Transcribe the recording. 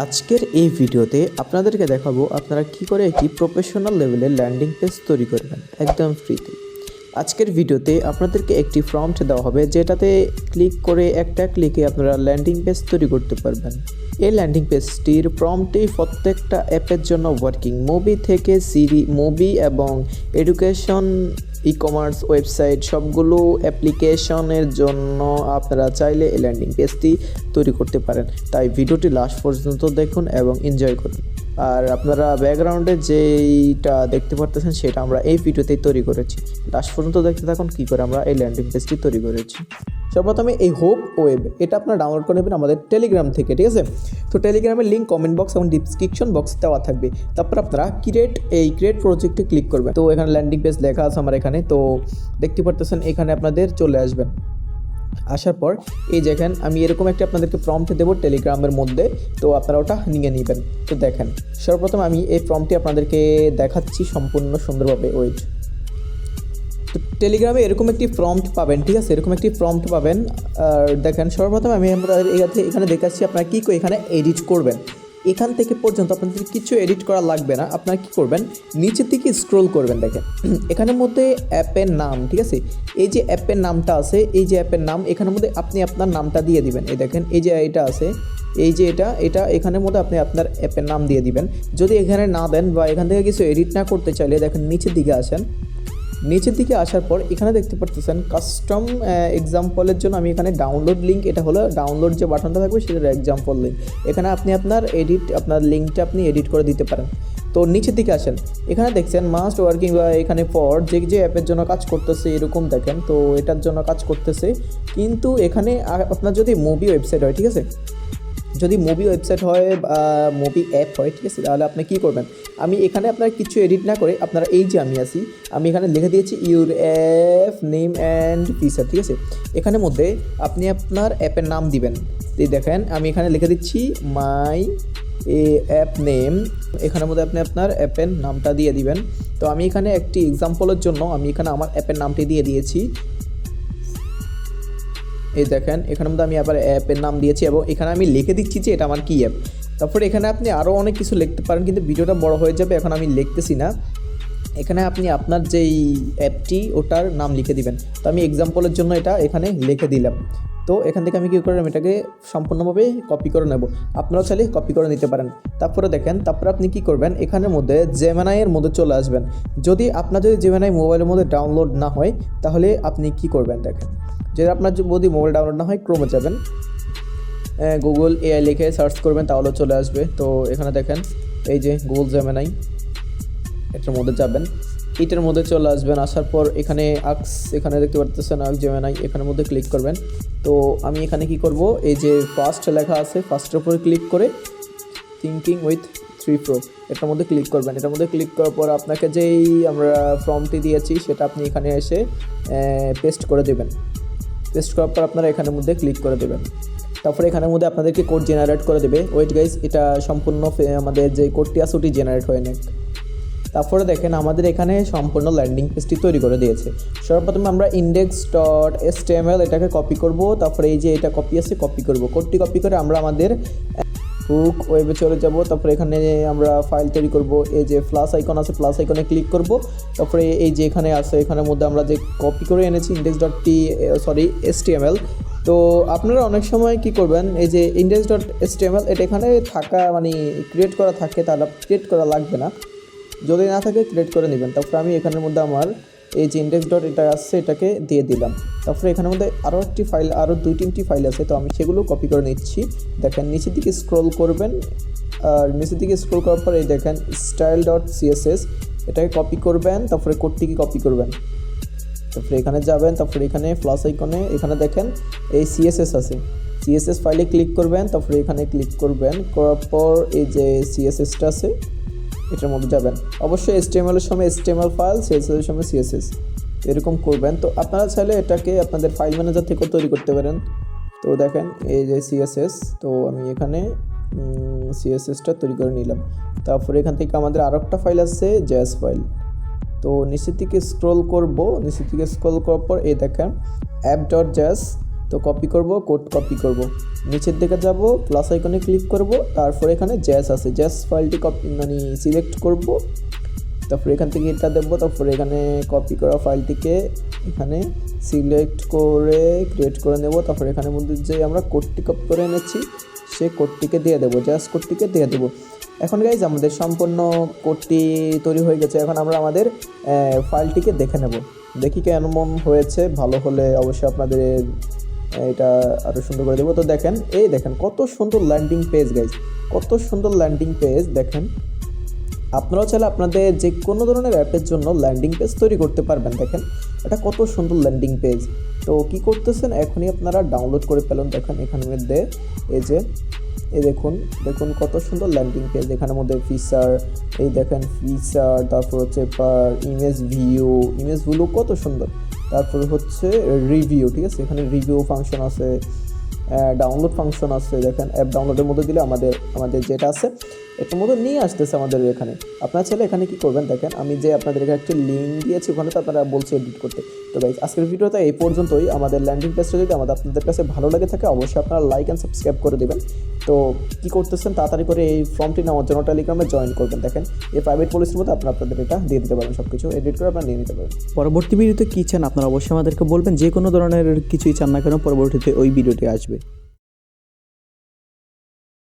আজকের এই ভিডিওতে আপনাদেরকে দেখাবো আপনারা কি করে একটি প্রফেশনাল লেভেলের ল্যান্ডিং পেজ তৈরি করবেন একদম ফ্রিতে। আজকের ভিডিওতে আপনাদেরকে একটি প্রম্পট দেওয়া হবে যেটাতে ক্লিক করে একটা ক্লিকে আপনারা ল্যান্ডিং পেজ তৈরি করতে পারবেন। এই ল্যান্ডিং পেজটির প্রম্পটটি প্রত্যেকটা অ্যাপের জন্য ওয়ার্কিং, মুভি থেকে মুভি এবং এডুকেশন, ই-কমার্স ওয়েবসাইট সবগুলো অ্যাপ্লিকেশনের জন্য আপনারা চাইলে এই ল্যান্ডিং পেজটি তৈরি করতে পারেন। তাই ভিডিওটি লাস্ট পর্যন্ত দেখুন এবং এনজয় করুন। আর আপনারা ব্যাকগ্রাউন্ডে যেইটা দেখতে পারতেছেন সেটা আমরা এই ভিডিওতেই তৈরি করেছি। লাস্ট পর্যন্ত দেখতে থাকুন কী করে আমরা এই ল্যান্ডিং পেজটি তৈরি করেছি। সর্বপ্রথমে এই হোপ ওয়েব এটা আপনারা ডাউনলোড করে নেবেন আমাদের টেলিগ্রাম থেকে, ঠিক আছে? তো টেলিগ্রামের লিঙ্ক কমেন্ট বক্স এবং ডিসক্রিপশন বক্সে দেওয়া থাকবে। তারপর আপনারা ক্রিয়েট প্রজেক্টে ক্লিক করবেন। তো এখানে ল্যান্ডিং পেজ লেখা আছে আমার এখানে, তো দেখতে পারতেছেন এখানে আপনাদের চলে আসবেন। আসার পর এই দেখেন আমি এরকম একটা আপনাদেরকে প্রম্পট দেবো টেলিগ্রামের মধ্যে, তো আপনারা ওটা নিয়ে নেবেন। তো দেখেন সর্বপ্রথম আমি এই প্রম্পটটি আপনাদেরকে দেখাচ্ছি সম্পূর্ণ সুন্দরভাবে। ওয়েট, তো টেলিগ্রামে এরকম একটি প্রম্পট পাবেন, ঠিক আছে? এরকম একটি প্রম্পট পাবেন। আর দেখেন সর্বপ্রথম আমি এখানে দেখাচ্ছি আপনারা কী করে এখানে এডিট করবেন। এখান থেকে পর্যন্ত আপনাদের কিছু এডিট করা লাগবে না। আপনারা কী করবেন, নিচের দিকে স্ক্রোল করবেন। দেখেন এখানের মধ্যে অ্যাপের নাম, ঠিক আছে? এই যে অ্যাপের নামটা আছে, এই যে অ্যাপের নাম, এখানের মধ্যে আপনি আপনার নামটা দিয়ে দিবেন। এই দেখেন এই যে এটা আছে, এই যে এটা এখানের মধ্যে আপনি আপনার অ্যাপের নাম দিয়ে দিবেন। যদি এখানে না দেন বা এখান থেকে কিছু এডিট না করতে চাইলে দেখেন নিচের দিকে আসেন। নিচের দিকে আসার পর এখানে দেখতে পাচ্ছেন কাস্টম এক্সাম্পলের জন্য আমি এখানে ডাউনলোড লিঙ্ক, এটা হলো ডাউনলোড যে বাটনটা থাকবে সেটার এক্সাম্পল লিঙ্ক। এখানে আপনি আপনার লিঙ্কটা আপনি এডিট করে দিতে পারেন। তো নিচের দিকে আসেন, এখানে দেখছেন মাস্ট ওয়ার্কিং বা এখানে ফর যে অ্যাপের জন্য কাজ করতেছে এরকম দেখেন, তো এটার জন্য কাজ করতেছে। কিন্তু এখানে আপনার যদি মুভি ওয়েবসাইট হয়, ঠিক আছে? যদি মুভি ওয়েবসাইট হয় বা মুভি অ্যাপ হয়, ঠিক আছে, তাহলে আপনি কী করবেন, আমি এখানে আপনার কিছু এডিট না করে আপনারা এই যে আমি এখানে লিখে দিয়েছি your app name and feature, ঠিক আছে? এখানের মধ্যে আপনি আপনার অ্যাপের নাম দিবেন। এই দেখেন আমি এখানে লিখে দিচ্ছি মাই অ্যাপ নেম, এখানের মধ্যে আপনি আপনার অ্যাপের নামটা দিয়ে দিবেন। তো আমি এখানে একটি এক্সাম্পলের জন্য আমি এখানে আমার অ্যাপের নামটি দিয়ে দিয়েছি। এই দেখেন এখানের মধ্যে আমি আবার অ্যাপের নাম দিয়েছি এবং এখানে আমি লিখে দিচ্ছি যে এটা আমার কী অ্যাপ। তারপরে এখানে আপনি আরও অনেক কিছু লিখতে পারেন, কিন্তু ভিডিওটা বড় হয়ে যাবে, এখন আমি লিখতেছি না। এখানে আপনি আপনার যেই অ্যাপটি ওটার নাম লিখে দিবেন। তো আমি এক্সাম্পলের জন্য এটা এখানে লিখে দিলাম। তো এখান থেকে আমি কী করলাম, এটাকে সম্পূর্ণভাবে কপি করে নেব। আপনারাও চাইলে কপি করে নিতে পারেন। তারপরে দেখেন তারপরে আপনি কী করবেন, এখানের মধ্যে জেমিনাইয়ের মধ্যে চলে আসবেন। যদি জেমিনাই মোবাইলের মধ্যে ডাউনলোড না হয় তাহলে আপনি কী করবেন, দেখেন যদি আপনার যদি মোবাইল ডাউনলোড না হয় ক্রোমে যাবেন, গুগল এআই লিখে সার্চ করবেন তাহলে চলে আসবে। তো এখানে দেখেন এই যে গুগল জেমিনাই, এটার মধ্যে যাবেন, এটার মধ্যে চলে আসবেন। আসার পর এখানে এখানে দেখতে পারতেছেন জেমিনাই, এখানের মধ্যে ক্লিক করবেন। তো আমি এখানে কি করব, এই যে ফার্স্ট লেখা আছে ফার্স্টের উপরে ক্লিক করে থিঙ্কিং উইথ 3 Pro এটার মধ্যে ক্লিক করবেন। এটার মধ্যে ক্লিক করার পর আপনাকে যেই আমরা ফর্মটি দিয়েছি সেটা আপনি এখানে এসে পেস্ট করে দেবেন। পেস্ট করার পর আপনারা এখানের মধ্যে ক্লিক করে দেবেন। তারপরে এখানের মধ্যে আপনাদেরকে কোড জেনারেট করে দেবে। ওয়েট গাইস, এটা সম্পূর্ণ আমাদের যে কোডটি আছে ওটি জেনারেট হয়ে নেয়। তারপরে দেখেন আমাদের এখানে সম্পূর্ণ ল্যান্ডিং পেজটি তৈরি করে দিয়েছে। সর্বপ্রথমে আমরা index.html এটাকে কপি করব। তারপরে এই যে এটা কপি আছে, কপি করব, কোডটি কপি করে আমরা আমাদের হুক ওয়েবে চলে যাব। তারপরে এখানে আমরা ফাইল তৈরি করব। এই যে প্লাস আইকন আছে, প্লাস আইকনে ক্লিক করব। তারপরে এই যে এখানে আছে, এখানের মধ্যে আমরা যে কপি করে এনেছি index.html। তো আপনারা অনেক সময় কি করবেন, এই যে index.html এটা এখানে থাকা ক্রিয়েট করা থাকে, তাহলে ক্রিয়েট করা লাগবে না, যদি না থাকে ক্রিয়েট করে নেবেন। তারপরে আমি এখানের মধ্যে আমার এই যে এটা আসছে এটাকে দিয়ে দিলাম। তারপরে এখানের মধ্যে আরও একটি ফাইল, আরও 2-3টি ফাইল আছে, তো আমি সেগুলো কপি করে নিচ্ছি। দেখেন নিচের দিকে স্ক্রল করবেন, আর নিচের দিকে স্ক্রল করার পর এই দেখেন style.css এটাকে কপি করবেন। তারপরে কোডটিকে কপি করবেন, তারপরে এখানে যাবেন, তারপরে এখানে প্লাস আইকনে এখানে দেখেন এই CSS আছে, CSS ফাইলে ক্লিক করবেন। তারপরে এখানে ক্লিক করবেন, করার পর এই যে CSSটা আছে এটার মধ্যে যাবেন। অবশ্যই HTML এর সময় HTML ফাইল, CSS এর সময় CSS এরকম করবেন। তো আপনারা চাইলে এটাকে আপনাদের ফাইল ম্যানেজার থেকেও তৈরি করতে পারেন। তো দেখেন এই যে CSS, তো আমি এখানে CSSটা তৈরি করে নিলাম। তারপরে এখান থেকে আমাদের আরও একটা ফাইল আছে JS ফাইল। তো নিচের দিকে স্ক্রল করব, নিচের দিকে স্ক্রল করার পর এই দেখেন app.js, তো কপি করব, কোড কপি করব, নিচের দিকে যাব, প্লাস আইকনে ক্লিক করব, তারপর এখানে জ্যাস আছে, জ্যাস ফাইলটি কপি মানে সিলেক্ট করব, তারপর এখান থেকে এটা দেবো, তারপর এখানে কপি করা ফাইলটিকে এখানে সিলেক্ট করে ক্রিয়েট করে নেব, তারপর এখানের মধ্যে যে আমরা কোডটি কপি করে এনেছি সেই কোডটিকে দিয়ে দেবো, জাস্ট কোডটিকে দিয়ে দেবো। এখন গাইজ আমাদের সম্পূর্ণ কোডটি তৈরি হয়ে গেছে। এখন আমরা আমাদের ফাইলটিকে দেখে নেব, দেখি কেমন হয়েছে। ভালো হলে অবশ্যই আপনাদের এটা আরও সুন্দর করে দেবো। তো দেখেন, এই দেখেন কত সুন্দর ল্যান্ডিং পেজ গাইজ, কত সুন্দর ল্যান্ডিং পেজ। দেখেন আপনারাও চাইলে আপনাদের যে কোনো ধরনের অ্যাপের জন্য ল্যান্ডিং পেজ তৈরি করতে পারবেন। দেখেন এটা কত সুন্দর ল্যান্ডিং পেজ। তো কি করতেছেন, এখনই আপনারা ডাউনলোড করে পেলেন। দেখেন এখানের মধ্যে এই দেখুন দেখুন কত সুন্দর ল্যান্ডিং পেজ। এখানের মধ্যে ফিচার, এই দেখেন ফিচার, তারপর হচ্ছে ইমেজ ভিউ কত সুন্দর, তারপর হচ্ছে রিভিউ, ঠিক আছে, এখানে রিভিউ ফাংশন আছে, ডাউনলোড ফাংশন আছে। দেখেন অ্যাপ ডাউনলোডের মধ্যে দিলে আমাদের যেটা আছে এটার মধ্যে নিয়ে আসতেছে আমাদের এখানে। আপনারা চাইলে এখানে কি করবেন, দেখেন আমি যে আপনাদেরকে একটা লিঙ্ক দিয়েছি ওখানে তো আপনারা বলছে এডিট করতে। তো গাইজ আজকের ভিডিওটা এই পর্যন্তই। আমাদের ল্যান্ডিং পেজটা যদি আপনাদের কাছে ভালো লাগে থাকে অবশ্যই আপনারা লাইক অ্যান্ড সাবস্ক্রাইব করে দেবেন। তো কী করতেছেন, তাড়াতাড়ি করে এই ফর্মটি নেওয়ার জন্য টেলিগ্রামে জয়েন করবেন। দেখেন এই প্রাইভেট পলিসির মধ্যে আপনাদের এটা দিয়ে দিতে পারেন, সব কিছু এডিট করে আপনারা নিয়ে নিতে পারেন। পরবর্তী ভিডিওতে কী চান আপনারা অবশ্যই আমাদেরকে বলবেন। যে কোনো ধরনের কিছুই চান না কেন পরবর্তীতে ওই ভিডিওটি আসবে।